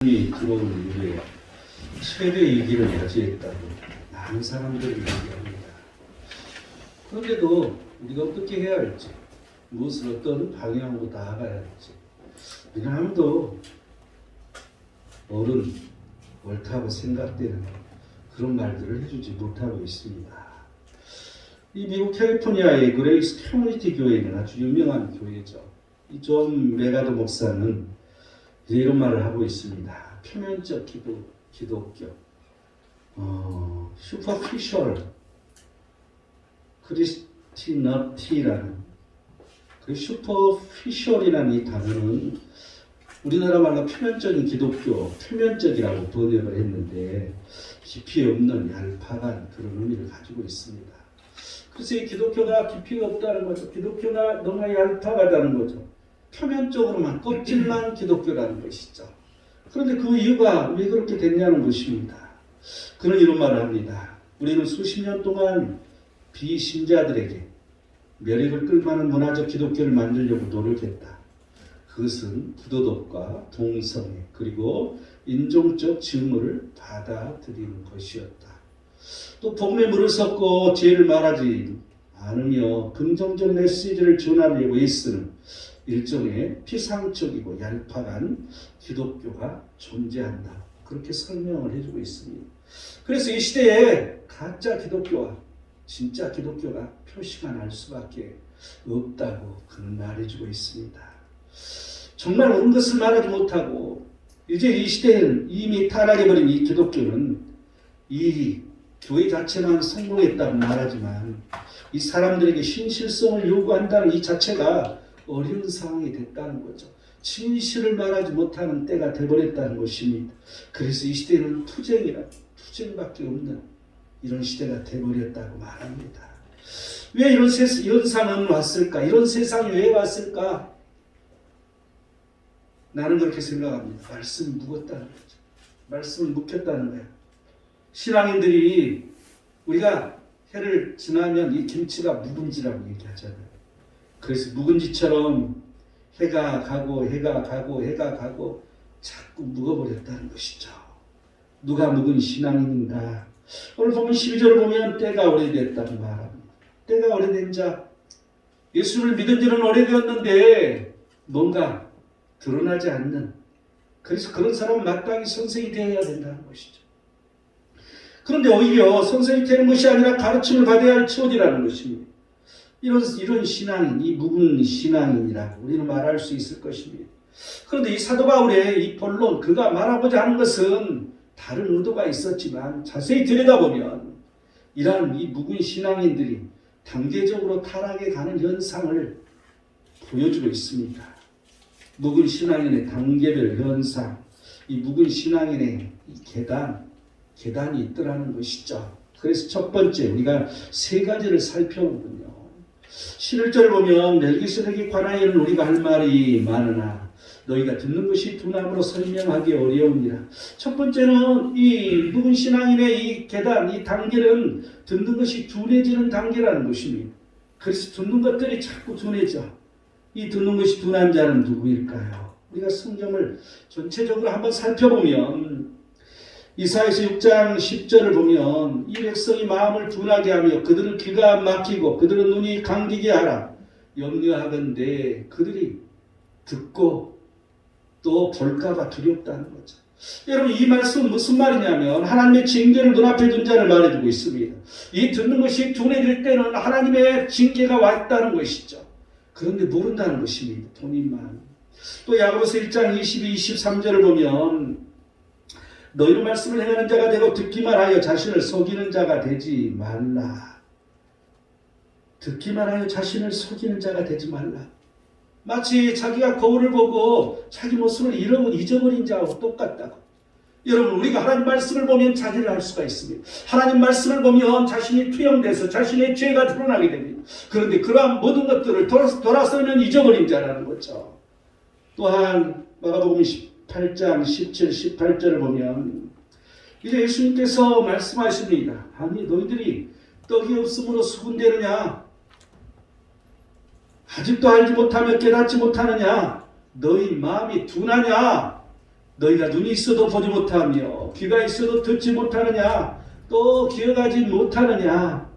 이 들어오는 이후에 최대 위기를 맞이했다고 많은 사람들이 얘기합니다. 그런데도 우리가 어떻게 해야 할지, 무엇을 어떤 방향으로 나아가야 할지, 우리는 아무도 옳은, 옳다고 생각되는 그런 말들을 해주지 못하고 있습니다. 이 미국 캘리포니아의 그레이스 커뮤니티 교회는 아주 유명한 교회죠. 이 존 메가더 목사는 이런 말을 하고 있습니다. 표면적 기독교, 슈퍼피셜 크리스티너티라는 그 슈퍼피셜이라는 이 단어는 우리나라 말로 표면적인 기독교, 표면적이라고 번역을 했는데 깊이 없는 얄팍한 그런 의미를 가지고 있습니다. 그래서 이 기독교가 깊이가 없다는 거죠. 기독교가 너무 얄팍하다는 거죠. 표면적으로만 껍질만 기독교라는 것이죠. 그런데 그 이유가 왜 그렇게 됐냐는 것입니다. 그는 이런 말을 합니다. 우리는 수십 년 동안 비신자들에게 멸익을 끌만한 문화적 기독교를 만들려고 노력했다. 그것은 부도덕과 동성애 그리고 인종적 증오를 받아들이는 것이었다. 또 복음에 물을 섞고 죄를 말하지 않으며 긍정적 메시지를 전하려고 애쓰는 일종의 피상적이고 얄팍한 기독교가 존재한다. 그렇게 설명을 해주고 있습니다. 그래서 이 시대에 가짜 기독교와 진짜 기독교가 표시가 날 수밖에 없다고 그는 말해주고 있습니다. 정말 옳은 것을 말하지 못하고 이제 이 시대에는 이미 타락해버린 이 기독교는 이 교회 자체만 성공했다고 말하지만 이 사람들에게 신실성을 요구한다는 이 자체가 어려운 상황이 됐다는 거죠. 진실을 말하지 못하는 때가 되버렸다는 것입니다. 그래서 이 시대는 투쟁밖에 없는 이런 시대가 되버렸다고 말합니다. 왜 이런 현상은 왔을까? 이런 세상이 왜 왔을까? 나는 그렇게 생각합니다. 말씀이 묵었다는 거죠. 말씀을 묵혔다는 거예요. 신앙인들이 우리가 해를 지나면 이 김치가 묵은지라고 얘기하잖아요. 그래서 묵은지처럼 해가 가고 자꾸 묵어버렸다는 것이죠. 누가 묵은 신앙인인가? 오늘 보면 12절을 보면 때가 오래됐다고 말합니다. 때가 오래된 자, 예수를 믿은 지는 오래되었는데 뭔가 드러나지 않는, 그래서 그런 사람은 마땅히 선생이 되어야 된다는 것이죠. 그런데 오히려 선생이 되는 것이 아니라 가르침을 받아야 할 처지라는 것입니다. 이런 신앙인, 이 묵은 신앙인이라고 우리는 말할 수 있을 것입니다. 그런데 이 사도 바울의 이 본론, 그가 말하고자 하는 것은 다른 의도가 있었지만 자세히 들여다보면 이러한 이 묵은 신앙인들이 단계적으로 타락해 가는 현상을 보여주고 있습니다. 묵은 신앙인의 단계별 현상, 이 묵은 신앙인의 이 계단이 있더라는 것이죠. 그래서 첫 번째 우리가 세 가지를 살펴보군요. 11절을 보면 멜기세덱에 관하여는 우리가 할 말이 많으나 너희가 듣는 것이 둔함으로 설명하기 어려우니라. 첫 번째는 이 묵은 신앙인의 이 계단, 이 단계는 듣는 것이 둔해지는 단계라는 것입니다. 그래서 듣는 것들이 자꾸 둔해져. 이 듣는 것이 둔한 자는 누구일까요? 우리가 성경을 전체적으로 한번 살펴보면 이사야서 6장 10절을 보면 이 백성이 마음을 둔하게 하며 그들은 귀가 막히고 그들은 눈이 감기게 하라. 염려하건대 그들이 듣고 또 볼까봐 두렵다는 거죠. 여러분 이 말씀은 무슨 말이냐면 하나님의 징계를 눈앞에 둔 자를 말해주고 있습니다. 이 듣는 것이 둔해질 때는 하나님의 징계가 왔다는 것이죠. 그런데 모른다는 것입니다. 본인만. 또 야고보서 1장 22, 23절을 보면 너희는 말씀을 행하는 자가 되고 듣기만 하여 자신을 속이는 자가 되지 말라. 듣기만 하여 자신을 속이는 자가 되지 말라. 마치 자기가 거울을 보고 자기 모습을 잊어버린 자하고 똑같다고. 여러분 우리가 하나님 말씀을 보면 자기를 알 수가 있습니다. 하나님 말씀을 보면 자신이 투영돼서 자신의 죄가 드러나게 됩니다. 그런데 그러한 모든 것들을 돌아서면 잊어버린 자라는 거죠. 또한 마가복음 8장 17, 18절을 보면 이제 예수님께서 말씀하십니다. 아니 너희들이 떡이 없으므로 수군대느냐? 아직도 알지 못하며 깨닫지 못하느냐? 너희 마음이 둔하냐? 너희가 눈이 있어도 보지 못하며 귀가 있어도 듣지 못하느냐, 또 기억하지 못하느냐.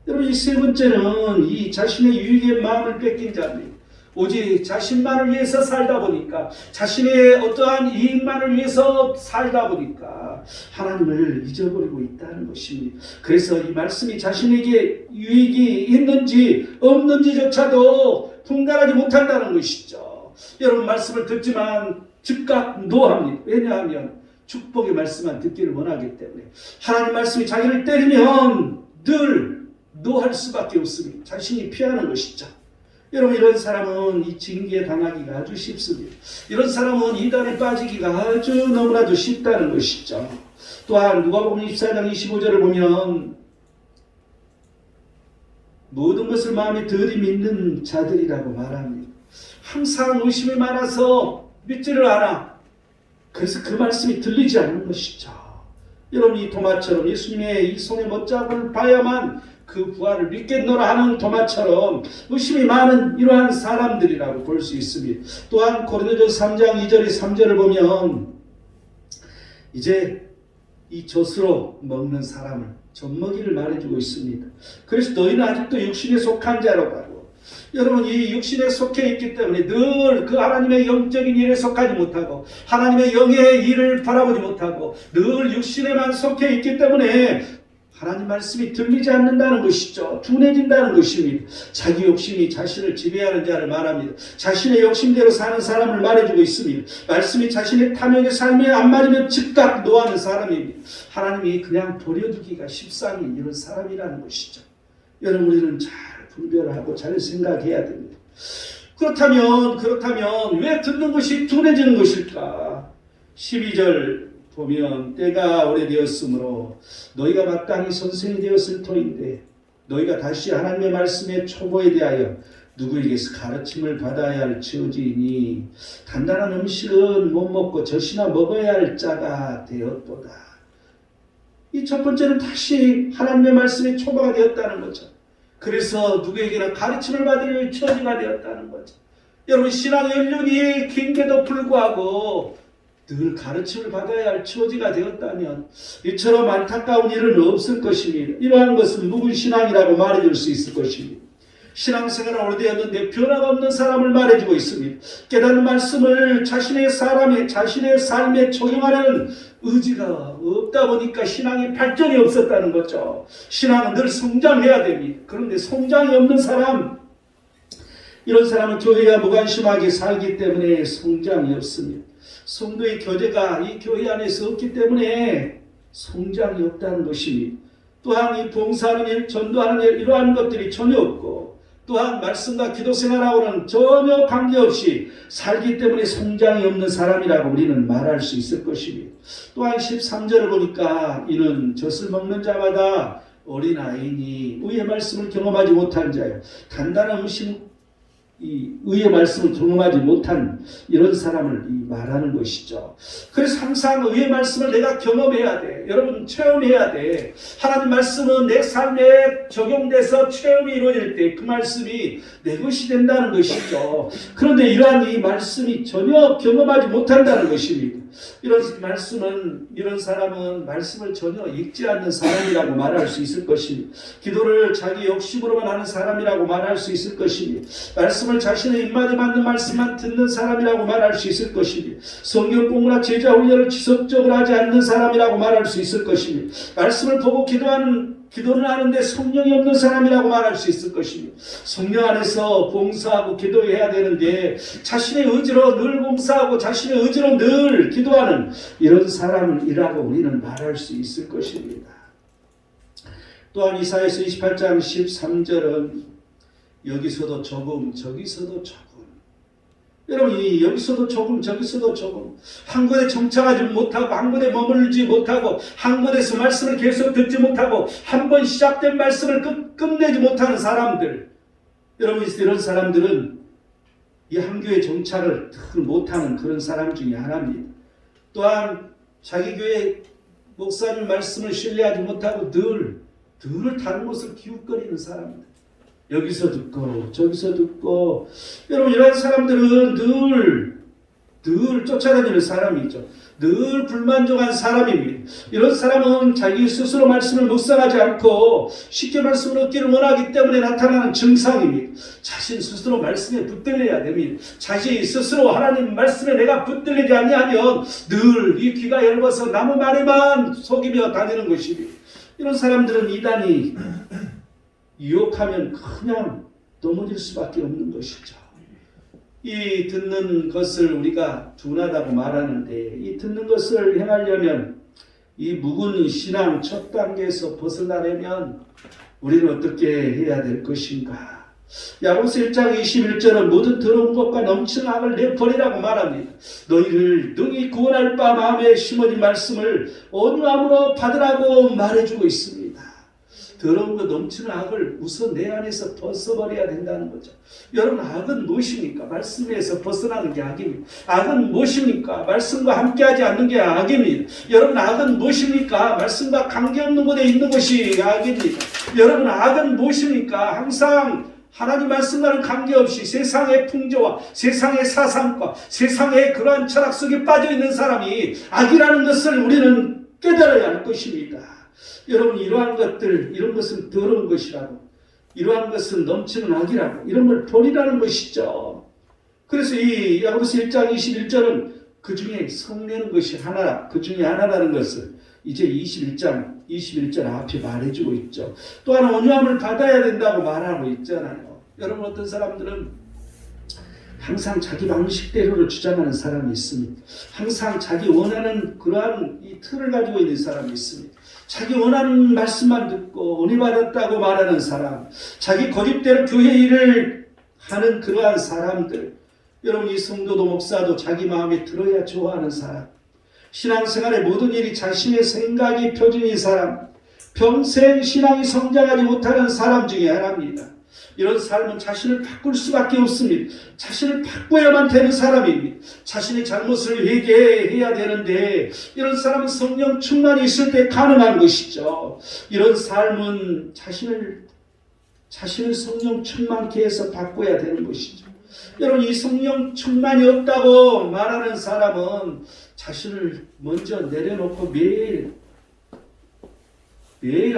여러분, 이 세 번째는 이 자신의 유익의 마음을 뺏긴 자입니다. 오직 자신만을 위해서 살다 보니까, 자신의 어떠한 이익만을 위해서 살다 보니까 하나님을 잊어버리고 있다는 것입니다. 그래서 이 말씀이 자신에게 유익이 있는지 없는지조차도 분간하지 못한다는 것이죠. 여러분, 말씀을 듣지만 즉각 노합니다. 왜냐하면 축복의 말씀만 듣기를 원하기 때문에. 하나님 말씀이 자기를 때리면 늘 노할 수밖에 없습니다. 자신이 피하는 것이죠. 여러분, 이런 사람은 이 징계에 당하기가 아주 쉽습니다. 이런 사람은 이단에 빠지기가 아주 너무나도 쉽다는 것이죠. 또한 누가복음 24장 25절을 보면 모든 것을 마음에 들이밀는 자들이라고 말합니다. 항상 의심이 많아서 믿지를 않아. 그래서 그 말씀이 들리지 않는 것이죠. 여러분, 이 도마처럼 예수님의 이 손의 못자국을 봐야만 그 부활을 믿겠노라 하는 도마처럼 의심이 많은 이러한 사람들이라고 볼 수 있습니다. 또한 고린도전서 3장 2절에 3절을 보면 이제 이 젖으로 먹는 사람을 젖먹이를 말해주고 있습니다. 그래서 너희는 아직도 육신에 속한 자라고. 여러분, 이 육신에 속해 있기 때문에 늘 그 하나님의 영적인 일에 속하지 못하고 하나님의 영의 일을 바라보지 못하고 늘 육신에만 속해 있기 때문에 하나님 말씀이 들리지 않는다는 것이죠. 둔해진다는 것입니다. 자기 욕심이 자신을 지배하는 자를 말합니다. 자신의 욕심대로 사는 사람을 말해주고 있습니다. 말씀이 자신의 탐욕의 삶에 안 맞으면 즉각 노하는 사람입니다. 하나님이 그냥 버려두기가 십상인 이런 사람이라는 것이죠. 여러분, 우리는 잘 분별하고 잘 생각해야 됩니다. 그렇다면 왜 듣는 것이 둔해지는 것일까? 12절 보면 때가 오래되었으므로 너희가 마땅히 선생이 되었을 터인데 너희가 다시 하나님의 말씀의 초보에 대하여 누구에게서 가르침을 받아야 할 처지이니 단단한 음식은 못 먹고 젖이나 먹어야 할 자가 되었도다. 이 첫 번째는 다시 하나님의 말씀의 초보가 되었다는 거죠. 그래서 누구에게나 가르침을 받을 처지가 되었다는 거죠. 여러분, 신앙 연륜이 긴데도 불구하고 늘 가르침을 받아야 할 처지가 되었다면 이처럼 안타까운 일은 없을 것입니다. 이러한 것은 묵은 신앙이라고 말해줄 수 있을 것입니다. 신앙생활은 오래되었는데 변화가 없는 사람을 말해주고 있습니다. 깨닫는 말씀을 자신의 삶에 적용하려는 의지가 없다 보니까 신앙이 발전이 없었다는 거죠. 신앙은 늘 성장해야 됩니다. 그런데 성장이 없는 사람, 이런 사람은 교회와 무관심하게 살기 때문에 성장이 없습니다. 성도의 교제가 이 교회 안에서 없기 때문에 성장이 없다는 것입니다. 또한 이 봉사하는 일, 전도하는 일, 이러한 것들이 전혀 없고 또한 말씀과 기도 생활하고는 전혀 관계없이 살기 때문에 성장이 없는 사람이라고 우리는 말할 수 있을 것입니다. 또한 13절을 보니까 이는 젖을 먹는 자마다 어린아이니 의의 말씀을 경험하지 못한 자요, 단단한 음식 이 의의 말씀을 경험하지 못한 이런 사람을 말하는 것이죠. 그래서 항상 의의 말씀을 내가 경험해야 돼. 여러분, 체험해야 돼. 하나님 말씀은 내 삶에 적용돼서 체험이 이루어질 때 그 말씀이 내 것이 된다는 것이죠. 그런데 이러한 이 말씀이 전혀 경험하지 못한다는 것입니다. 이런 사람은 말씀을 전혀 읽지 않는 사람이라고 말할 수 있을 것입니다. 기도를 자기 욕심으로만 하는 사람이라고 말할 수 있을 것입니다. 말씀을 자신의 입맛에 맞는 말씀만 듣는 사람이라고 말할 수 있을 것입니다. 성경 공부나 제자 훈련을 지속적으로 하지 않는 사람이라고 말할 수 있을 것입니다. 말씀을 보고 기도는 하는데 성령이 없는 사람이라고 말할 수 있을 것입니다. 성령 안에서 봉사하고 기도해야 되는데 자신의 의지로 늘 봉사하고 자신의 의지로 늘 기도하는 이런 사람이라고 우리는 말할 수 있을 것입니다. 또한 이사야서 28장 13절은 여기서도 조금 저기서도 조금, 여러분, 여기서도 조금 저기서도 조금, 한 곳에 정착하지 못하고 한 곳에 머물지 못하고 한 곳에서 말씀을 계속 듣지 못하고 한 번 시작된 말씀을 끝내지 못하는 사람들, 여러분, 이런 사람들은 이 한 교회 정착을 못하는 그런 사람 중에 하나입니다. 또한 자기 교회 목사님 말씀을 신뢰하지 못하고 늘 다른 곳을 기웃거리는 사람들, 여기서 듣고 저기서 듣고, 여러분, 이런 사람들은 늘 늘 쫓아다니는 사람이죠. 늘 불만족한 사람입니다. 이런 사람은 자기 스스로 말씀을 묵상하지 않고 쉽게 말씀을 얻기를 원하기 때문에 나타나는 증상입니다. 자신 스스로 말씀에 붙들려야 됩니다. 자신 스스로 하나님 말씀에 내가 붙들리지 아니하면 늘 이 귀가 얇아서 나무 말에만 속이며 다니는 것입니다. 이런 사람들은 이단이 유혹하면 그냥 넘어질 수밖에 없는 것이죠. 이 듣는 것을 우리가 둔하다고 말하는데, 이 듣는 것을 행하려면, 이 묵은 신앙 첫 단계에서 벗어나려면 우리는 어떻게 해야 될 것인가? 야고보서 1장 21절은 모든 더러운 것과 넘치는 악을 내버리라고 말합니다. 너희를 능히 구원할 바 마음에 심어진 말씀을 온유함으로 받으라고 말해주고 있습니다. 더러운 것 넘치는 악을 우선 내 안에서 벗어버려야 된다는 거죠. 여러분, 악은 무엇입니까? 말씀에서 벗어나는 게 악입니다. 악은 무엇입니까? 말씀과 함께하지 않는 게 악입니다. 여러분, 악은 무엇입니까? 말씀과 관계없는 곳에 있는 것이 악입니다. 여러분, 악은 무엇입니까? 항상 하나님 말씀과는 관계없이 세상의 풍조와 세상의 사상과 세상의 그러한 철학 속에 빠져있는 사람이 악이라는 것을 우리는 깨달아야 할 것입니다. 여러분, 이러한 것들, 이런 것은 더러운 것이라고, 이러한 것은 넘치는 악이라고, 이런 걸 버리라는 것이죠. 그래서 이 야고보서 1장 21절은 그 중에 성내는 것이 하나라, 그 중에 하나라는 것을 이제 21장 21절 앞에 말해주고 있죠. 또한 온유함을 받아야 된다고 말하고 있잖아요. 여러분, 어떤 사람들은 항상 자기 방식대로를 주장하는 사람이 있습니다. 항상 자기 원하는 그러한 이 틀을 가지고 있는 사람이 있습니다. 자기 원하는 말씀만 듣고 은혜 받았다고 말하는 사람, 자기 고집대로 교회 일을 하는 그러한 사람들, 여러분, 이 성도도 목사도 자기 마음에 들어야 좋아하는 사람, 신앙생활의 모든 일이 자신의 생각이 표준인 사람, 평생 신앙이 성장하지 못하는 사람 중에 하나입니다. 이런 삶은 자신을 바꿀 수밖에 없습니다. 자신을 바꿔야만 되는 사람입니다. 자신의 잘못을 회개해야 되는데, 이런 사람은 성령 충만이 있을 때 가능한 것이죠. 이런 삶은 자신을 성령 충만케 해서 바꿔야 되는 것이죠. 여러분, 이 성령 충만이 없다고 말하는 사람은 자신을 먼저 내려놓고 매일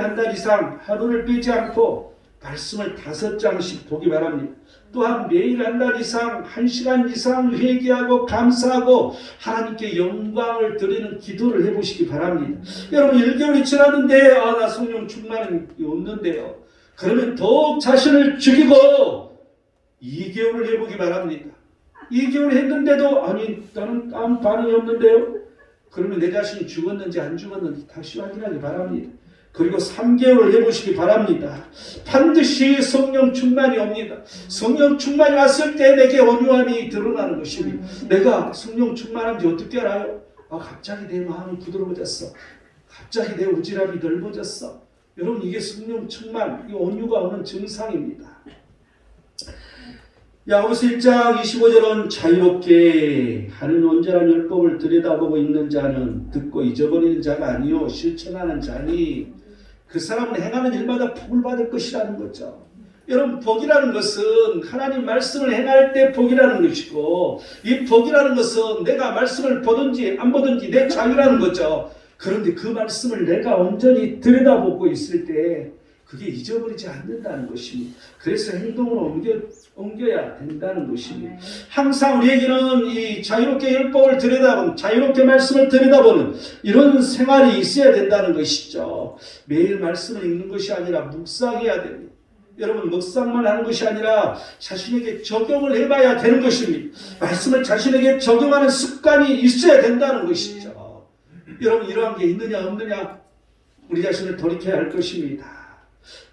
한 달 이상 하루를 빼지 않고 말씀을 5장씩 보기 바랍니다. 또한 매일 한 달 이상 1시간 이상 회개하고 감사하고 하나님께 영광을 드리는 기도를 해보시기 바랍니다. 여러분, 1개월이 지났는데 나 성령 충만이 없는데요. 그러면 더욱 자신을 죽이고 2개월을 해보기 바랍니다. 2개월 했는데도 나는 아무 반응이 없는데요. 그러면 내 자신이 죽었는지 안 죽었는지 다시 확인하기 바랍니다. 그리고 3개월을 해보시기 바랍니다. 반드시 성령 충만이 옵니다. 성령 충만이 왔을 때 내게 온유함이 드러나는 것입니다. 내가 성령 충만한지 어떻게 알아요? 갑자기 내 마음이 부드러워졌어. 갑자기 내 우지람이 넓어졌어. 여러분, 이게 성령 충만, 이 온유가 오는 증상입니다. 야고보서 1장 25절은 자유롭게 하는 온전한 율법을 들여다보고 있는 자는 듣고 잊어버리는 자가 아니요 실천하는 자니 그 사람은 행하는 일마다 복을 받을 것이라는 거죠. 여러분, 복이라는 것은 하나님 말씀을 행할 때 복이라는 것이고, 이 복이라는 것은 내가 말씀을 보든지 안 보든지 내 자유라는 거죠. 그런데 그 말씀을 내가 온전히 들여다보고 있을 때 그게 잊어버리지 않는다는 것입니다. 그래서 행동으로 옮겨야 된다는 것입니다. 항상 우리에게는 이 자유롭게 율법을 들여다보는, 자유롭게 말씀을 들여다보는 이런 생활이 있어야 된다는 것이죠. 매일 말씀을 읽는 것이 아니라 묵상해야 됩니다. 여러분, 묵상만 하는 것이 아니라 자신에게 적용을 해봐야 되는 것입니다. 말씀을 자신에게 적용하는 습관이 있어야 된다는 것이죠. 여러분, 이러한 게 있느냐 없느냐 우리 자신을 돌이켜야 할 것입니다.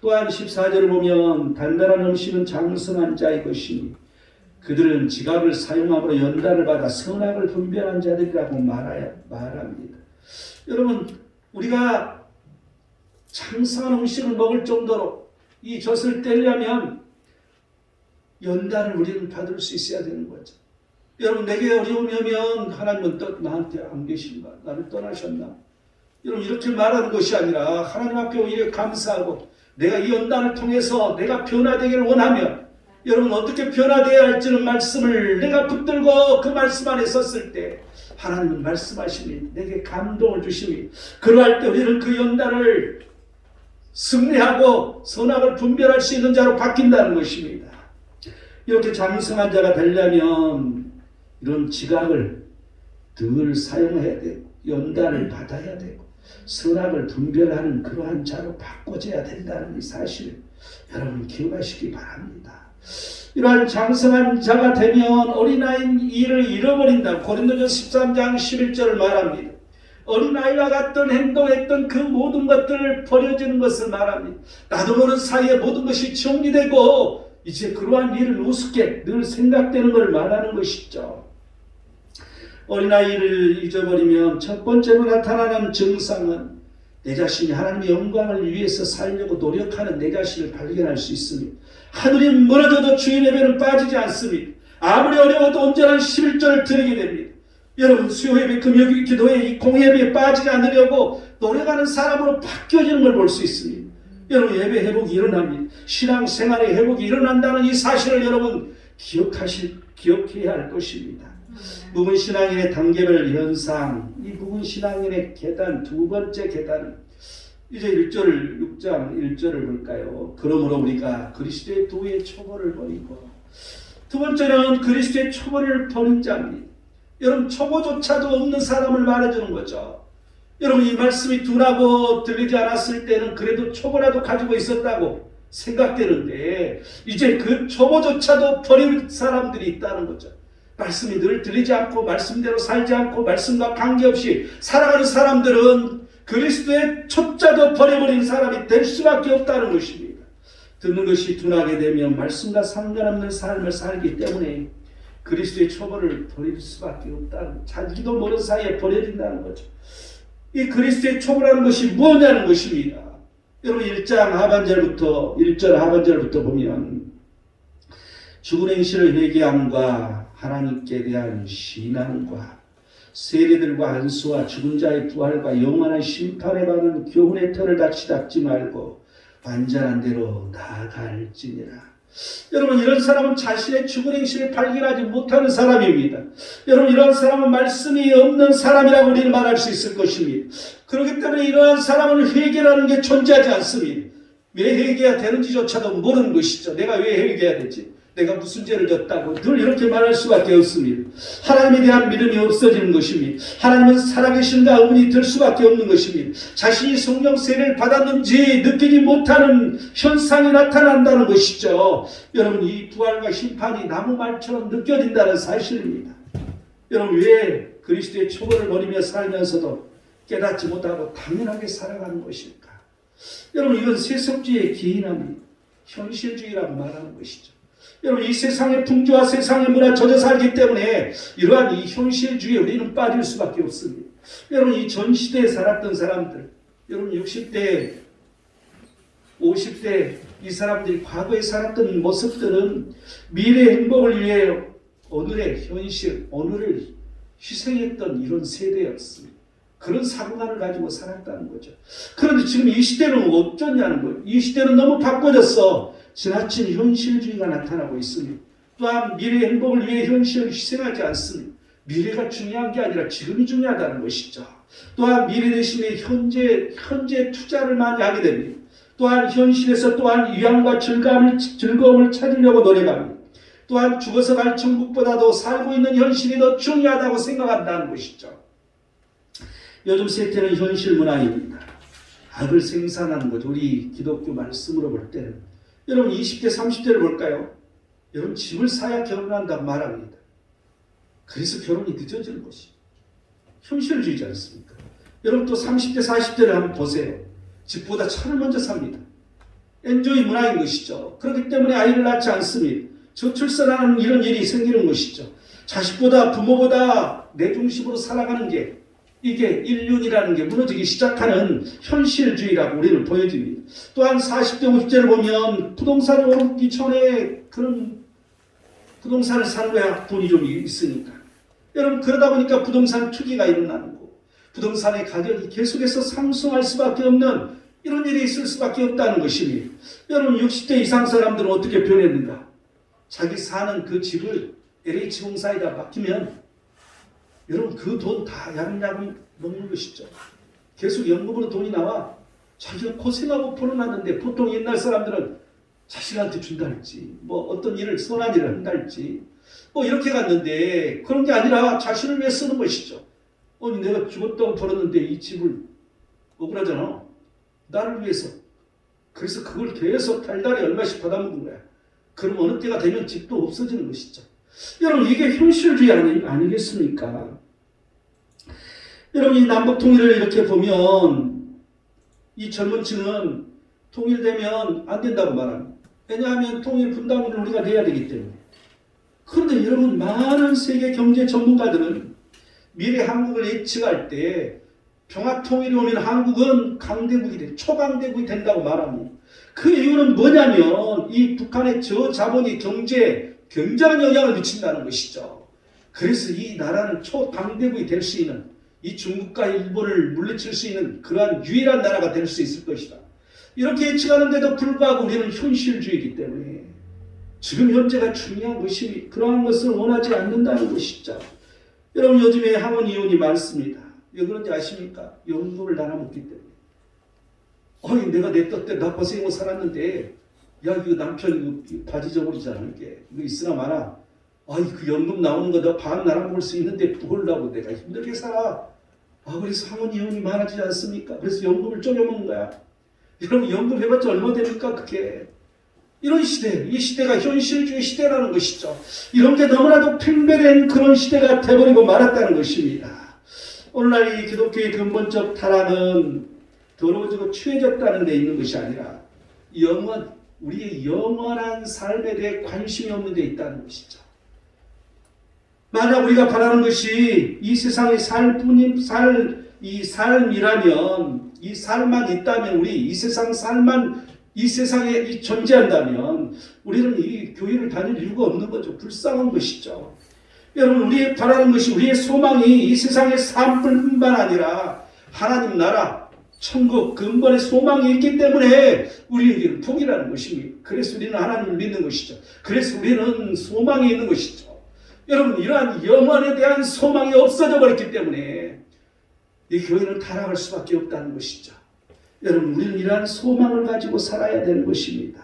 또한 14절을 보면 단단한 음식은 장성한 자의 것이니 그들은 지갑을 사용함으로 연단을 받아 선악을 분별한 자들이라고 말합니다. 여러분, 우리가 장성한 음식을 먹을 정도로 이 젖을 떼려면 연단을 우리는 받을 수 있어야 되는 거죠. 여러분, 내게 어려움이 오면 하나님은 또 나한테 안 계신가? 나를 떠나셨나? 여러분, 이렇게 말하는 것이 아니라 하나님 앞에 오히려 감사하고 내가 이 연단을 통해서 내가 변화되기를 원하면 여러분 어떻게 변화되어야 할지는 말씀을 내가 붙들고 그 말씀 안에 섰을 때 하나님은 말씀하시니 내게 감동을 주시니 그러할 때 우리는 그 연단을 승리하고 선악을 분별할 수 있는 자로 바뀐다는 것입니다. 이렇게 장성한 자가 되려면 이런 지각을 늘 사용해야 되고 연단을 받아야 되고 선악을 분별하는 그러한 자로 바꿔져야 된다는 이 사실을 여러분 기억하시기 바랍니다. 이러한 장성한 자가 되면 어린아이인 일을 잃어버린다. 고린도전서 13장 11절을 말합니다. 어린아이와 같던 행동했던 그 모든 것들을 버려지는 것을 말합니다. 나도 모르는 사이에 모든 것이 정리되고 이제 그러한 일을 우습게 늘 생각되는 걸 말하는 것이죠. 어린아이를 잊어버리면 첫 번째로 나타나는 증상은 내 자신이 하나님의 영광을 위해서 살려고 노력하는 내 자신을 발견할 수 있습니다. 하늘이 무너져도 주의 예배는 빠지지 않습니다. 아무리 어려워도 온전한 11절을 드리게 됩니다. 여러분 수요예배, 금요일 기도회, 이 공예배에 빠지지 않으려고 노력하는 사람으로 바뀌어지는 걸 볼 수 있습니다. 여러분 예배 회복이 일어납니다. 신앙생활의 회복이 일어난다는 이 사실을 여러분 기억해야 할 것입니다. 묵은 신앙인의 단계별 현상, 이 묵은 신앙인의 계단, 두 번째 계단은 이제 6장 1절을 볼까요? 그러므로 우리가 그리스도의 도의 초보를 버리고, 두 번째는 그리스도의 초보를 버린 자입니다. 여러분 초보조차도 없는 사람을 말해주는 거죠. 여러분 이 말씀이 둔하고 들리지 않았을 때는 그래도 초보라도 가지고 있었다고 생각되는데 이제 그 초보조차도 버릴 사람들이 있다는 거죠. 말씀이 늘 들리지 않고 말씀대로 살지 않고 말씀과 관계없이 살아가는 사람들은 그리스도의 초자도 버려버린 사람이 될 수밖에 없다는 것입니다. 듣는 것이 둔하게 되면 말씀과 상관없는 삶을 살기 때문에 그리스도의 초보를 버릴 수밖에 없다는, 자기도 모르는 사이에 버려진다는 거죠. 이 그리스도의 초보라는 것이 뭐냐는 것입니다. 여러분 1절 하반절부터 보면 죽은 행실을 회개함과 하나님께 대한 신앙과 세례들과 안수와 죽은 자의 부활과 영원한 심판에 관한 교훈의 털을 다시 닦지 말고 완전한 대로 나아갈지니라. 여러분 이런 사람은 자신의 죽은 행실을 발견하지 못하는 사람입니다. 여러분 이러한 사람은 말씀이 없는 사람이라고 우리는 말할 수 있을 것입니다. 그렇기 때문에 이러한 사람은 회개라는 게 존재하지 않습니다. 왜 회개해야 되는지조차도 모르는 것이죠. 내가 왜 회개해야 되지? 내가 무슨 죄를 졌다고 늘 이렇게 말할 수밖에 없습니다. 하나님에 대한 믿음이 없어지는 것입니다. 하나님은 살아계신가 의문이 들 수밖에 없는 것입니다. 자신이 성령 세례를 받았는지 느끼지 못하는 현상이 나타난다는 것이죠. 여러분 이 부활과 심판이 나무 말처럼 느껴진다는 사실입니다. 여러분 왜 그리스도의 초보를 버리며 살면서도 깨닫지 못하고 당연하게 살아가는 것일까? 여러분 이건 세속주의의 기인함이 현실주의라고 말하는 것이죠. 여러분 이 세상의 풍조와 세상의 문화 젖어 살기 때문에 이러한 이 현실주의에 우리는 빠질 수밖에 없습니다. 여러분 이 전 시대에 살았던 사람들, 여러분 60대, 50대 이 사람들이 과거에 살았던 모습들은 미래의 행복을 위해 오늘의 현실, 오늘을 희생했던 이런 세대였습니다. 그런 사고관을 가지고 살았다는 거죠. 그런데 지금 이 시대는 어쩌냐는 거예요. 이 시대는 너무 바꿔졌어. 지나친 현실주의가 나타나고 있습니다. 또한 미래의 행복을 위해 현실을 희생하지 않습니다. 미래가 중요한 게 아니라 지금이 중요하다는 것이죠. 또한 미래 대신에 현재 투자를 많이 하게 됩니다. 또한 현실에서 또한 위안과 즐거움을 찾으려고 노력합니다. 또한 죽어서 갈 천국보다도 살고 있는 현실이 더 중요하다고 생각한다는 것이죠. 요즘 세태는 현실 문화입니다. 악을 생산하는 것, 우리 기독교 말씀으로 볼 때는 여러분 20대 30대를 볼까요? 여러분 집을 사야 결혼한다고 말합니다. 그래서 결혼이 늦어지는 것이 현실주의지 않습니까? 여러분 또 30대 40대를 한번 보세요. 집보다 차를 먼저 삽니다. 엔조이 문화인 것이죠. 그렇기 때문에 아이를 낳지 않습니다. 저출산하는 이런 일이 생기는 것이죠. 자식보다 부모보다 내 중심으로 살아가는 게 이게 인륜이라는 게 무너지기 시작하는 현실주의라고 우리는 보여집니다. 또한 40대 50대를 보면 부동산이 오르기 전에 그런 부동산을 사는 거야. 돈이 좀 있으니까. 여러분 그러다 보니까 부동산 투기가 일어나는 거고 부동산의 가격이 계속해서 상승할 수밖에 없는 이런 일이 있을 수밖에 없다는 것입니다. 여러분 60대 이상 사람들은 어떻게 변했는가? 자기 사는 그 집을 LH공사에다 맡기면 여러분 그 돈 다 야금야금 먹는 것이죠. 계속 연금으로 돈이 나와 자기가 고생하고 벌어놨는데 보통 옛날 사람들은 자식한테 준다 할지 뭐 어떤 일을 선한 일을 한다 할지 뭐 이렇게 갔는데 그런 게 아니라 자신을 위해 쓰는 것이죠. 아니 내가 죽었다고 벌었는데 이 집을 억울하잖아. 나를 위해서. 그래서 그걸 계속 달달이 얼마씩 받아먹는 거야. 그럼 어느 때가 되면 집도 없어지는 것이죠. 여러분 이게 현실주의 아니겠습니까? 여러분 이 남북 통일을 이렇게 보면 이 젊은 층은 통일되면 안 된다고 말합니다. 왜냐하면 통일 분담금을 우리가 내야 되기 때문에. 그런데 여러분 많은 세계 경제 전문가들은 미래 한국을 예측할 때 평화통일이 오면 한국은 강대국이 돼, 초강대국이 된다고 말합니다. 그 이유는 뭐냐면 이 북한의 저자본이 경제에 굉장한 영향을 미친다는 것이죠. 그래서 이 나라는 초강대국이 될 수 있는 이 중국과 일본을 물리칠 수 있는 그러한 유일한 나라가 될 수 있을 것이다. 이렇게 예측하는데도 불구하고 우리는 현실주의이기 때문에 지금 현재가 중요한 것이 그러한 것을 원하지 않는다는 것이죠. 여러분 요즘에 항원 이혼이 많습니다. 왜 그런지 아십니까? 연금을 나눠먹기 때문에. 어이 내가 내 뜻대로 나 고생하고 살았는데 야 이거 남편 이거 바지 저버리잖아 이게 이거 있으나 마나 아이 그 연금 나오는 거 너 반 나눠먹을 수 있는데 그걸라고 내가 힘들게 살아. 그래서 항원 이혼이 많아지지 않습니까? 그래서 연금을 쪼개먹는 거야. 여러분 연금 해봤자 얼마 됩니까 그게. 이런 시대, 이 시대가 현실주의 시대라는 것이죠. 이런 게 너무나도 팽배된 그런 시대가 돼버리고 말았다는 것입니다. 오늘날 이 기독교의 근본적 타락은 더러워지고 추해졌다는 데 있는 것이 아니라 우리의 영원한 삶에 대해 관심이 없는 데 있다는 것이죠. 만약 우리가 바라는 것이 이 세상의 이 삶이라면, 이 삶만 있다면, 우리 이 세상 삶만 이 세상에 존재한다면 우리는 이 교회를 다닐 이유가 없는 거죠. 불쌍한 것이죠. 여러분 우리의 바라는 것이 우리의 소망이 이 세상의 삶뿐만 아니라 하나님 나라 천국 근본의 소망이 있기 때문에 우리에게는 복이라는 것입니다. 그래서 우리는 하나님을 믿는 것이죠. 그래서 우리는 소망이 있는 것이죠. 여러분 이러한 영원에 대한 소망이 없어져 버렸기 때문에 이 교회는 타락할 수밖에 없다는 것이죠. 여러분 우리는 이러한 소망을 가지고 살아야 되는 것입니다.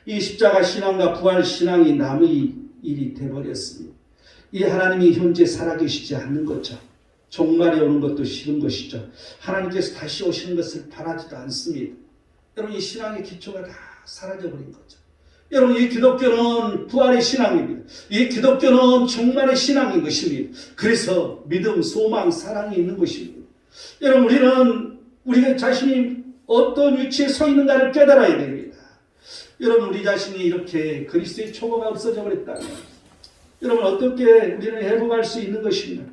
이 십자가 신앙과 부활 신앙이 남의 일이 되어버렸습니다. 이 하나님이 현재 살아계시지 않는 거죠. 종말이 오는 것도 싫은 것이죠. 하나님께서 다시 오시는 것을 바라지도 않습니다. 여러분 이 신앙의 기초가 다 사라져버린 거죠. 여러분 이 기독교는 부활의 신앙입니다. 이 기독교는 종말의 신앙인 것입니다. 그래서 믿음, 소망, 사랑이 있는 것입니다. 여러분 우리는 우리가 자신이 어떤 위치에 서 있는가를 깨달아야 됩니다. 여러분 우리 자신이 이렇게 그리스도의 초고가 없어져 버렸다면 여러분 어떻게 우리는 회복할 수 있는 것입니까?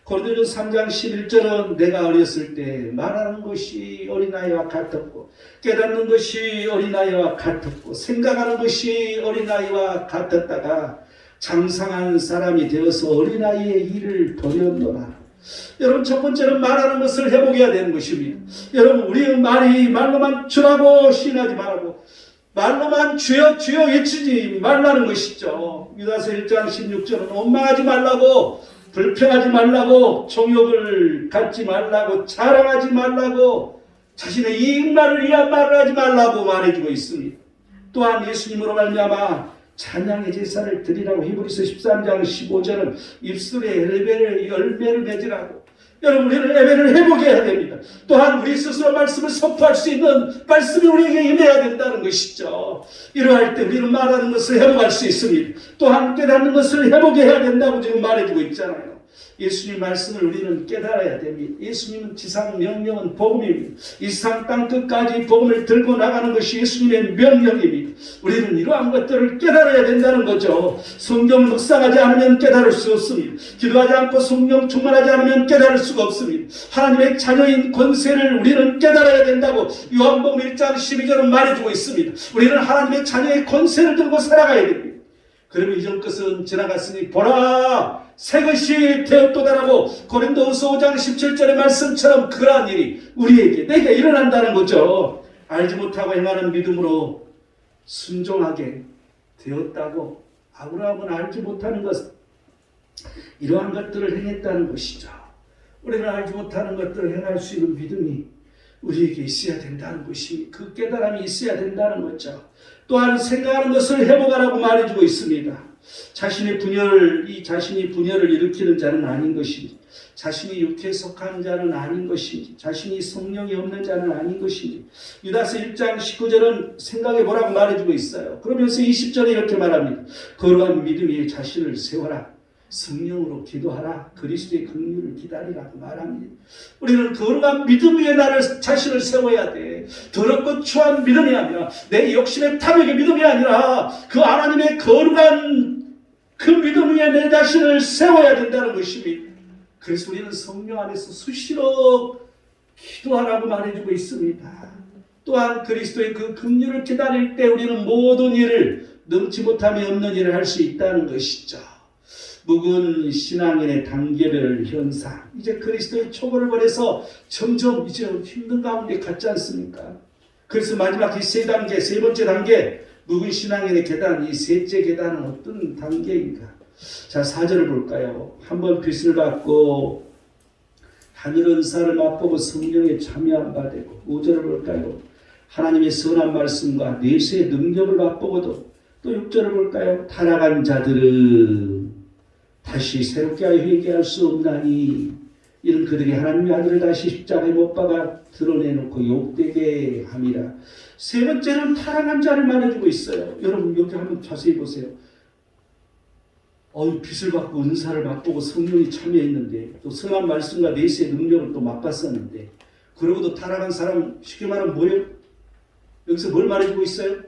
고린도전서 3장 11절은 내가 어렸을 때 말하는 것이 어린아이와 같았고 깨닫는 것이 어린아이와 같았고 생각하는 것이 어린아이와 같았다가 장성한 사람이 되어서 어린아이의 일을 버렸노라. 여러분 첫 번째는 말하는 것을 회복해야 되는 것입니다. 여러분 우리의 말로만 주라고 시인하지 말고 말로만 주여 주여 외치지 말라는 것이죠. 유다서 1장 16절은 원망하지 말라고 불평하지 말라고 정욕을 갖지 말라고 자랑하지 말라고 자신의 이익만을 위한 말을 하지 말라고 말해주고 있습니다. 또한 예수님으로 말미암아 찬양의 제사를 드리라고 히브리서 13장 15절은 입술에 열매를 맺으라고. 여러분 우리는 예배를 회복해야 됩니다. 또한 우리 스스로 말씀을 선포할 수 있는 말씀이 우리에게 임해야 된다는 것이죠. 이러할 때 우리는 말하는 것을 회복할 수 있습니다. 또한 깨닫는 것을 회복해야 된다고 지금 말해주고 있잖아요. 예수님 말씀을 우리는 깨달아야 됩니다. 예수님은 지상 명령은 복음입니다. 이 세상 땅 끝까지 복음을 들고 나가는 것이 예수님의 명령입니다. 우리는 이러한 것들을 깨달아야 된다는 거죠. 성경 묵상하지 않으면 깨달을 수 없습니다. 기도하지 않고 성령 충만하지 않으면 깨달을 수가 없습니다. 하나님의 자녀인 권세를 우리는 깨달아야 된다고 요한복음 1장 12절은 말해주고 있습니다. 우리는 하나님의 자녀의 권세를 들고 살아가야 됩니다. 그러면 이전 것은 지나갔으니 보라 새 것이 되었도다라고 고린도후서 5장 17절의 말씀처럼 그러한 일이 우리에게 내게 일어난다는 거죠. 알지 못하고 행하는 믿음으로 순종하게 되었다고 아브라함은 알지 못하는 것, 이러한 것들을 행했다는 것이죠. 우리는 알지 못하는 것들을 행할 수 있는 믿음이 우리에게 있어야 된다는 것이, 그 깨달음이 있어야 된다는 거죠. 또한 생각하는 것을 회복하라고 말해주고 있습니다. 자신이 분열을 일으키는 자는 아닌 것인지, 자신이 육체에 속한 자는 아닌 것인지, 자신이 성령이 없는 자는 아닌 것인지, 유다서 1장 19절은 생각해 보라고 말해주고 있어요. 그러면서 20절에 이렇게 말합니다. 거룩한 믿음 위에 자신을 세워라. 성령으로 기도하라. 그리스도의 긍휼을 기다리라고 말합니다. 우리는 거룩한 믿음 위에 자신을 세워야 돼. 더럽고 추한 믿음이 아니라, 내 욕심의 탐욕의 믿음이 아니라 그 하나님의 거룩한 그 믿음 위에 내 자신을 세워야 된다는 것입니다. 그래서 우리는 성령 안에서 수시로 기도하라고 말해주고 있습니다. 또한 그리스도의 그 긍휼을 기다릴 때 우리는 모든 일을 넘지 못함이 없는 일을 할 수 있다는 것이죠. 묵은 신앙인의 단계별 현상, 이제 그리스도의 초보를 보내서 점점 이제 힘든 가운데 갔지 않습니까? 그래서 마지막 이 세 단계, 세 번째 단계, 묵은 신앙인의 계단, 이 셋째 계단은 어떤 단계인가? 자, 4절을 볼까요? 한번 빚을 받고 하늘 은사를 맛보고 성령에 참여한 바 되고, 5절을 볼까요? 하나님의 선한 말씀과 내세의 능력을 맛보고도, 또 6절을 볼까요? 타락한 자들은 다시 새롭게 하여 회개할 수 없나니 이런 그들이 하나님의 아들을 다시 십자가에 못 박아 드러내놓고 욕되게 함이라. 세 번째는 타락한 자를 말해주고 있어요. 여러분 여기 한번 자세히 보세요. 빚을 받고 은사를 맛보고 성령이 참여했는데, 또 선한 말씀과 내세의 능력을 또 맛봤었는데, 그러고도 타락한 사람, 쉽게 말하면 뭐예요? 여기서 뭘 말해주고 있어요?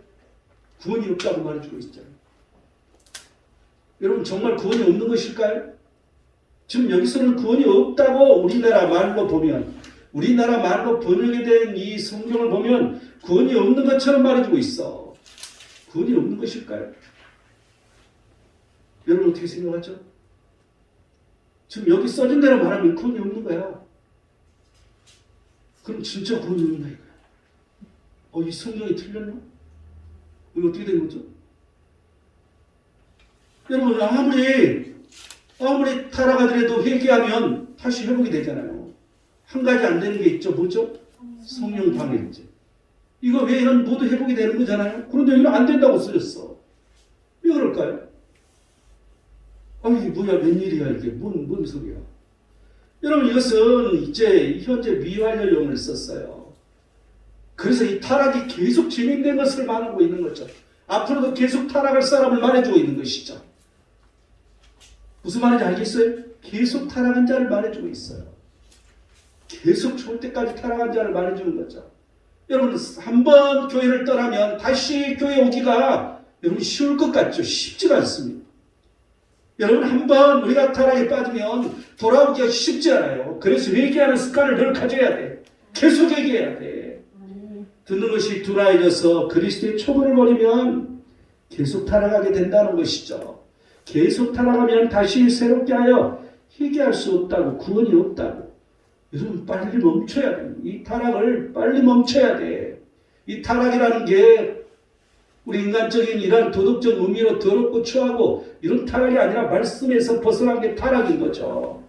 구원이 없다고 말해주고 있잖아요. 여러분 정말 구원이 없는 것일까요? 지금 여기서는 구원이 없다고 우리나라 말로 보면, 우리나라 말로 번역이 된 이 성경을 보면 구원이 없는 것처럼 말해주고 있어. 구원이 없는 것일까요? 여러분 어떻게 생각하죠? 지금 여기 써진 대로 말하면 구원이 없는 거야. 그럼 진짜 구원이 없는 거야. 이 성경이 틀렸나? 이거 어떻게 된 거죠? 여러분 아무리 타락하더라도 회개하면 다시 회복이 되잖아요. 한 가지 안 되는 게 있죠. 뭐죠? 성령 방해죄. 이거 왜 이런 모두 회복이 되는 거잖아요. 그런데 이거 안 된다고 쓰셨어. 왜 그럴까요? 이게 뭐야, 웬일이야 이게. 뭔 소리야. 여러분 이것은 이제 현재 미완료용을 썼어요. 그래서 이 타락이 계속 진행된 것을 말하고 있는 거죠. 앞으로도 계속 타락할 사람을 말해주고 있는 것이죠. 무슨 말인지 알겠어요? 계속 타락한 자를 말해주고 있어요. 계속 죽을 때까지 타락한 자를 말해주는 거죠. 여러분 한번 교회를 떠나면 다시 교회 오기가 여러분 쉬울 것 같죠? 쉽지가 않습니다. 여러분 한번 우리가 타락에 빠지면 돌아오기가 쉽지 않아요. 그래서 회개하는 습관을 늘 가져야 돼. 계속 회개해야 돼. 듣는 것이 둔화해져서 그리스도의 초보를 버리면 계속 타락하게 된다는 것이죠. 계속 타락하면 다시 새롭게 하여 회개할 수 없다고, 구원이 없다고. 여러분 빨리 멈춰야 돼. 이 타락을 빨리 멈춰야 돼. 이 타락이라는 게 우리 인간적인 이런 도덕적 의미로 더럽고 추하고 이런 타락이 아니라 말씀에서 벗어난 게 타락인 거죠.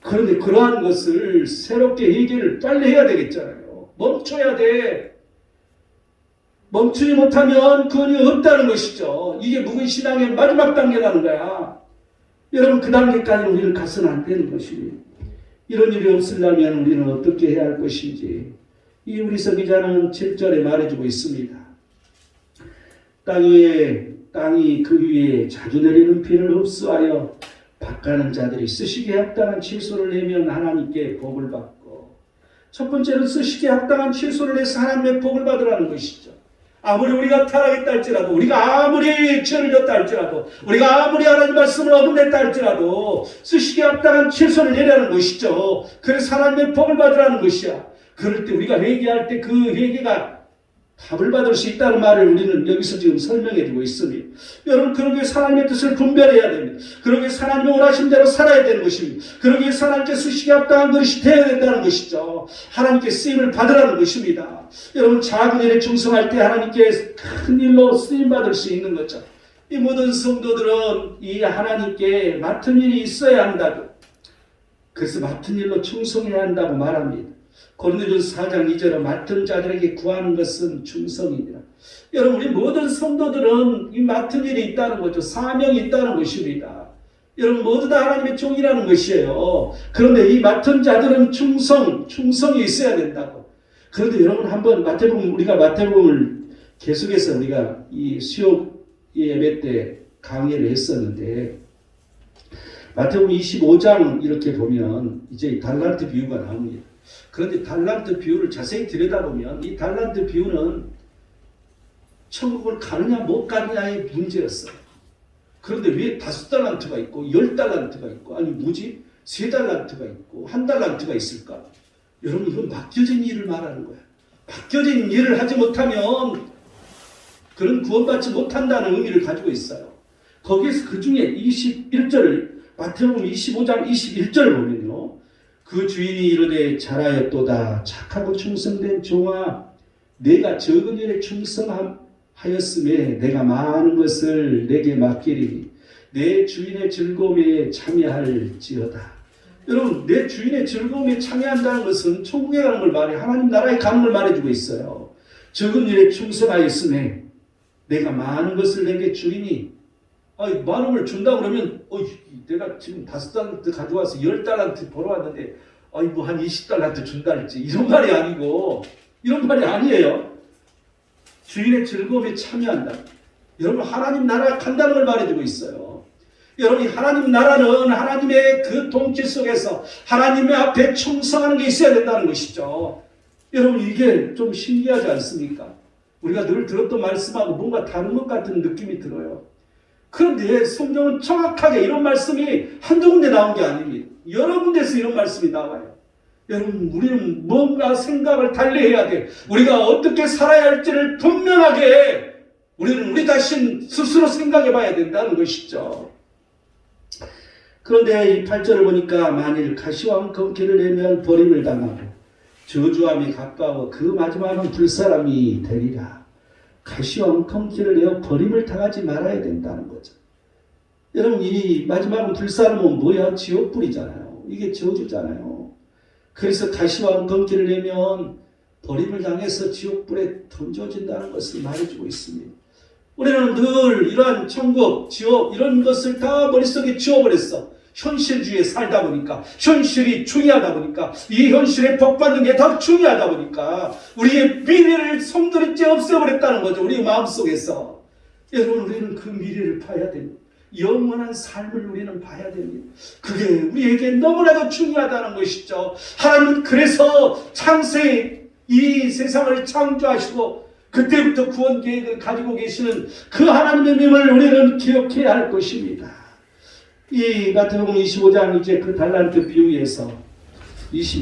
그런데 그러한 것을 새롭게 회개를 빨리 해야 되겠잖아요. 멈춰야 돼. 멈추지 못하면 구원이 없다는 것이죠. 이게 묵은 신앙의 마지막 단계라는 거야. 여러분 그 단계까지 우리는 가서는 안 되는 것입니다. 이런 일이 없으려면 우리는 어떻게 해야 할 것인지 이 우리서 기자는 7절에 말해주고 있습니다. 땅이 그 위에 자주 내리는 비를 흡수하여 밭가는 자들이 쓰시기에 합당한 채소를 내면 하나님께 복을 받고, 첫 번째는 쓰시기에 합당한 채소를 내서 하나님의 복을 받으라는 것이죠. 아무리 우리가 타락했다 할지라도, 우리가 아무리 죄를 졌다 할지라도, 우리가 아무리 하나님 말씀을 어긋냈다 할지라도 쓰시기에 합당한 채소를 내라는 것이죠. 그래서 하나님의 복을 받으라는 것이야. 그럴 때 우리가 회개할 때 그 회개가 답을 받을 수 있다는 말을 우리는 여기서 지금 설명해 주고 있습니다. 여러분 그러기 위해서 하나님의 뜻을 분별해야 됩니다. 그러기 위해서 하나님의 원하신 대로 살아야 되는 것입니다. 그러기 위해서 하나님께 쓰시기에 합당한 것이 되어야 된다는 것이죠. 하나님께 쓰임을 받으라는 것입니다. 여러분 작은 일에 충성할 때 하나님께 큰 일로 쓰임받을 수 있는 거죠. 이 모든 성도들은 이 하나님께 맡은 일이 있어야 한다고. 그래서 맡은 일로 충성해야 한다고 말합니다. 고린도전서 4장 2절에 맡은 자들에게 구하는 것은 충성이니라. 여러분, 우리 모든 성도들은 이 맡은 일이 있다는 거죠. 사명이 있다는 것입니다. 여러분, 모두 다 하나님의 종이라는 것이에요. 그런데 이 맡은 자들은 충성이 있어야 된다고. 그런데 여러분, 한번 우리가 마태복음을 계속해서 우리가 이 수요 예배 때 강의를 했었는데, 마태복음 25장 이렇게 보면 이제 달란트 비유가 나옵니다. 그런데 달란트 비유를 자세히 들여다보면 이 달란트 비유는 천국을 가느냐 못 가느냐의 문제였어요. 그런데 왜 5달란트가 있고 10달란트가 있고 아니 뭐지? 3달란트가 있고 1달란트가 있을까? 여러분, 이건 맡겨진 일을 말하는 거야. 맡겨진 일을 하지 못하면 그런 구원받지 못한다는 의미를 가지고 있어요. 거기에서 그 중에 21절, 마태복음 25장 21절 보면요. 그 주인이 이르되 잘하였도다. 착하고 충성된 종아, 내가 적은 일에 충성하였음에 내가 많은 것을 내게 맡기리니 내 주인의 즐거움에 참여할지어다. 여러분, 내 주인의 즐거움에 참여한다는 것은 천국에 가는 걸 말해, 하나님 나라에 가는 걸 말해주고 있어요. 적은 일에 충성하였음에 내가 많은 것을 내게 주리니, 많은 걸 준다 그러면 내가 지금 5달란트 가져와서 10달란트 벌어왔는데 뭐 한 20달란트 준다 할지 이런 말이 아니고, 이런 말이 아니에요. 주인의 즐거움에 참여한다. 여러분, 하나님 나라에 간다는 걸 말해주고 있어요. 여러분, 하나님 나라는 하나님의 그 통치 속에서 하나님의 앞에 충성하는 게 있어야 된다는 것이죠. 여러분, 이게 좀 신기하지 않습니까? 우리가 늘 들었던 말씀하고 뭔가 다른 것 같은 느낌이 들어요. 그런데 성경은 정확하게 이런 말씀이 한두 군데 나온 게 아닙니다. 여러 군데서 이런 말씀이 나와요. 여러분, 우리는 뭔가 생각을 달리해야 돼. 우리가 어떻게 살아야 할지를 분명하게 우리는 우리 자신 스스로 생각해 봐야 된다는 것이죠. 그런데 이 8절을 보니까 만일 가시와 엉겅퀴를 내면 버림을 당하고 저주함이 가까워 그 마지막은 불사람이 되리라. 가시와 엉겅퀴를 내어 버림을 당하지 말아야 된다는 거죠. 여러분, 이 마지막은 불사람은 뭐야? 지옥불이잖아요. 이게 저주잖아요. 그래서 가시와 엉겅퀴를 내면 버림을 당해서 지옥불에 던져진다는 것을 말해주고 있습니다. 우리는 늘 이러한 천국, 지옥 이런 것을 다 머릿속에 지워버렸어. 현실주의에 살다 보니까, 현실이 중요하다 보니까, 이 현실에 복받는 게 더 중요하다 보니까 우리의 미래를 송두리째 없애버렸다는 거죠. 우리 마음속에서. 여러분, 우리는 그 미래를 봐야 됩니다. 영원한 삶을 우리는 봐야 됩니다. 그게 우리에게 너무나도 중요하다는 것이죠. 하나님은 그래서 창세에 이 세상을 창조하시고 그때부터 구원 계획을 가지고 계시는 그 하나님의 명을 우리는 기억해야 할 것입니다. 이 마태복음 25장 이제 그 달란트 비유에서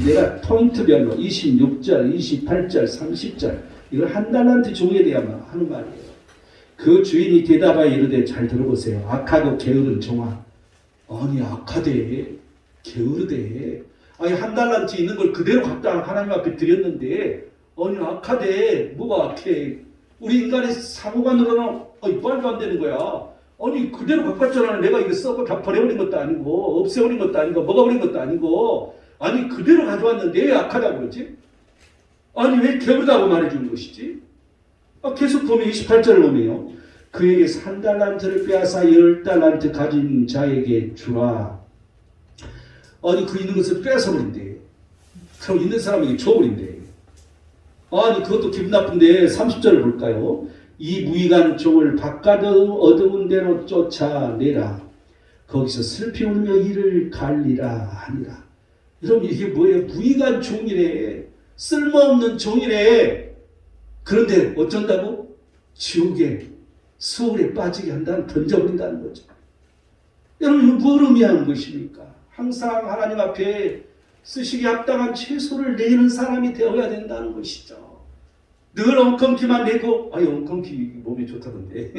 내가 포인트별로 26절, 28절, 30절 이걸 한 달란트 종에 대한 하는 말이에요. 그 주인이 대답하여 이르되, 잘 들어보세요. 악하고 게으른 종아. 아니, 악하대, 게으르대. 아니, 한 달란트 있는 걸 그대로 갖다 하나님 앞에 드렸는데, 아니, 악하대. 뭐가 악해? 우리 인간의 사고관으로는 말도 안 되는 거야. 아니, 그대로 갖고 왔잖아. 내가 이거 썩어 다 버려버린 것도 아니고, 없애버린 것도 아니고, 먹어버린 것도 아니고, 아니, 그대로 가져왔는데 왜 악하다고 그러지? 아니, 왜 게으르다고 말해주는 것이지? 계속 보면 28절을 보면요. 그에게 3달란트를 빼앗아 10달란트 가진 자에게 주라. 아니, 그 있는 것을 빼앗아버린대. 그럼 있는 사람에게 줘버린대. 아니, 그것도 기분 나쁜데 30절을 볼까요? 이 무익한 종을 바깥 어두운 데로 쫓아내라. 거기서 슬피 울며 이를 갈리라 하니라. 여러분, 이게 뭐예요? 무익한 종이래. 쓸모없는 종이래. 그런데 어쩐다고? 지옥에, 수월에 빠지게 한다는, 던져버린다는 거죠. 여러분, 이거 뭘 의미하는 것입니까? 항상 하나님 앞에 쓰시기에 합당한 최소를 내는 사람이 되어야 된다는 것이죠. 늘 엉겅퀴만 내고, 엉겅퀴 몸에 좋다던데.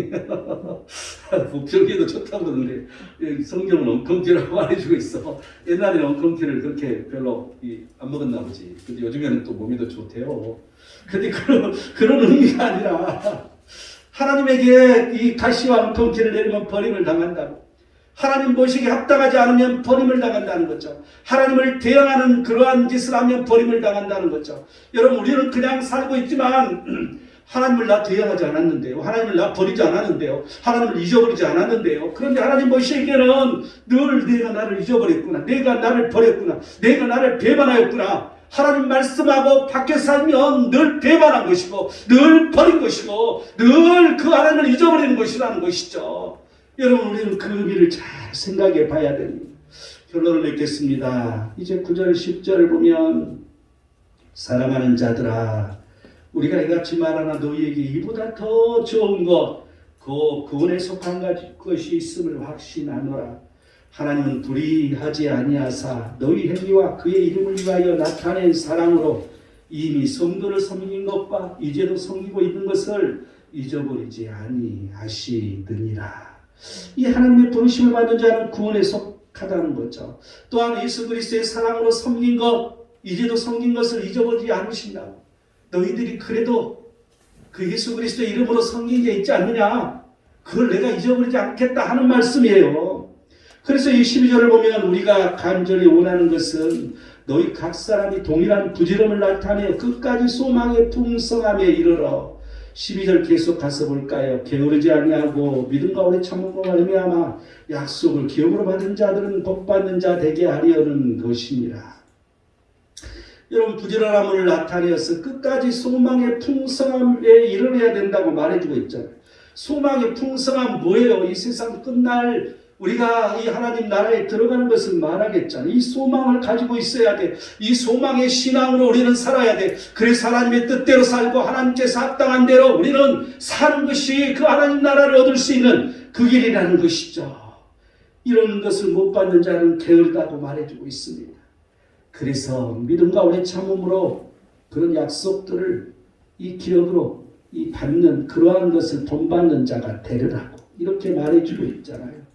부평에도 좋다고 그러는데, 성경은 엉겅퀴라고 말해주고 있어. 옛날에는 엉겅퀴를 그렇게 별로 안 먹었나 보지. 근데 요즘에는 또 몸이 더 좋대요. 근데 그런 의미가 아니라, 하나님에게 이 가시와 엉겅퀴를 내리면 버림을 당한다고. 하나님 보시기에 합당하지 않으면 버림을 당한다는 거죠. 하나님을 대항하는 그러한 짓을 하면 버림을 당한다는 거죠. 여러분, 우리는 그냥 살고 있지만 하나님을 나 대항하지 않았는데요. 하나님을 나 버리지 않았는데요. 하나님을 잊어버리지 않았는데요. 그런데 하나님 보시기에는 늘 내가 나를 잊어버렸구나. 내가 나를 버렸구나. 내가 나를 배반하였구나. 하나님 말씀하고 밖에 살면 늘 배반한 것이고 늘 버린 것이고 늘 그 하나님을 잊어버리는 것이라는 것이죠. 여러분, 우리는 그 의미를 잘 생각해 봐야 됩니다. 결론을 맺겠습니다. 이제 9절 10절을 보면 사랑하는 자들아, 우리가 이같이 말하나 너희에게 이보다 더 좋은 것, 그 구원에 속한 것이 있음을 확신하노라. 하나님은 불의하지 아니하사 너희 행위와 그의 이름을 위하여 나타낸 사랑으로 이미 성도를 섬긴 것과 이제도 섬기고 있는 것을 잊어버리지 아니하시느니라. 이 하나님의 부르심을 받은 자는 구원에 속하다는 거죠. 또한 예수 그리스도의 사랑으로 섬긴 것, 이제도 섬긴 것을 잊어버리지 않으신다고. 너희들이 그래도 그 예수 그리스도의 이름으로 섬긴 게 있지 않느냐? 그걸 내가 잊어버리지 않겠다 하는 말씀이에요. 그래서 이 12절을 보면 우리가 간절히 원하는 것은 너희 각 사람이 동일한 부지런을 나타내어 끝까지 소망의 풍성함에 이르러. 12절 계속 가서 볼까요? 게으르지 아니하고 믿음과 오래 참음으로 말미암아 약속을 기업으로 받은 자들은 복받는 자 되게 하려는 것이니라. 여러분, 부지런함을 나타내어서 끝까지 소망의 풍성함에 이르러야 된다고 말해주고 있잖아요. 소망의 풍성함 뭐예요? 이 세상 끝날 우리가 이 하나님 나라에 들어가는 것을 말하겠잖아요. 이 소망을 가지고 있어야 돼. 이 소망의 신앙으로 우리는 살아야 돼. 그래서 하나님의 뜻대로 살고 하나님께서 합당한 대로 우리는 사는 것이 그 하나님 나라를 얻을 수 있는 그 길이라는 것이죠. 이런 것을 못 받는 자는 게으르다고 말해주고 있습니다. 그래서 믿음과 오래 참음으로 그런 약속들을 이 기업으로 이 받는 그러한 것을 본받는 자가 되리라고 이렇게 말해주고 있잖아요.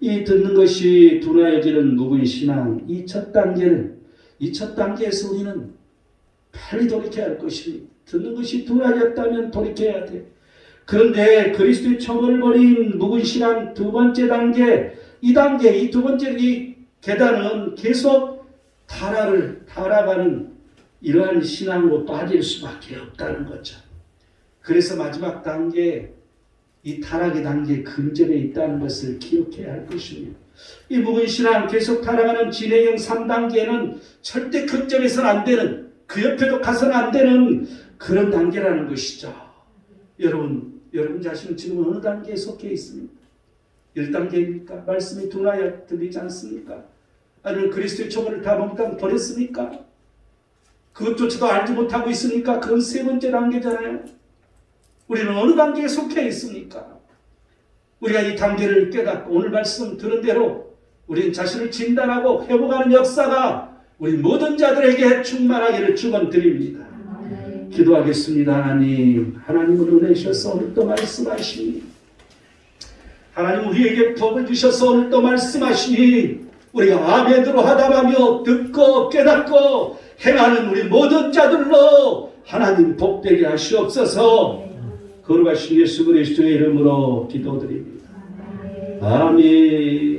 이 듣는 것이 둔하여지는 묵은 신앙, 이 첫 단계에서 우리는 빨리 돌이켜야 할 것입니다. 듣는 것이 둔하였다면 돌이켜야 돼. 그런데 그리스도의 처벌을 버린 묵은 신앙 두 번째 단계, 이 두 번째 이 계단은 계속 타락하는 이러한 신앙으로 빠질 수밖에 없다는 거죠. 그래서 마지막 단계, 이 타락의 단계 근접에 있다는 것을 기억해야 할 것입니다. 이 묵은 신앙 계속 타락하는 진행형 3단계는 절대 근접해서는 안 되는, 그 옆에도 가서는 안 되는 그런 단계라는 것이죠. 여러분 자신은 지금 어느 단계에 속해 있습니까? 1단계입니까? 말씀이 둔하여 들리지 않습니까? 아니면 그리스도의 초벌을 다 몽땅 버렸습니까? 그것조차도 알지 못하고 있습니까? 그건 세 번째 단계잖아요. 우리는 어느 단계에 속해 있습니까? 우리가 이 단계를 깨닫고 오늘 말씀 들은 대로 우리는 자신을 진단하고 회복하는 역사가 우리 모든 자들에게 충만하기를 축원드립니다. 기도하겠습니다. 하나님은 은혜 주셔서 오늘 또 말씀하시니, 하나님 우리에게 복을 주셔서 오늘 또 말씀하시니, 우리가 아멘으로 하답하며 듣고 깨닫고 행하는 우리 모든 자들로 하나님 복되게 하시옵소서. 거룩하신 예수 그리스도의 이름으로 기도드립니다. 아멘.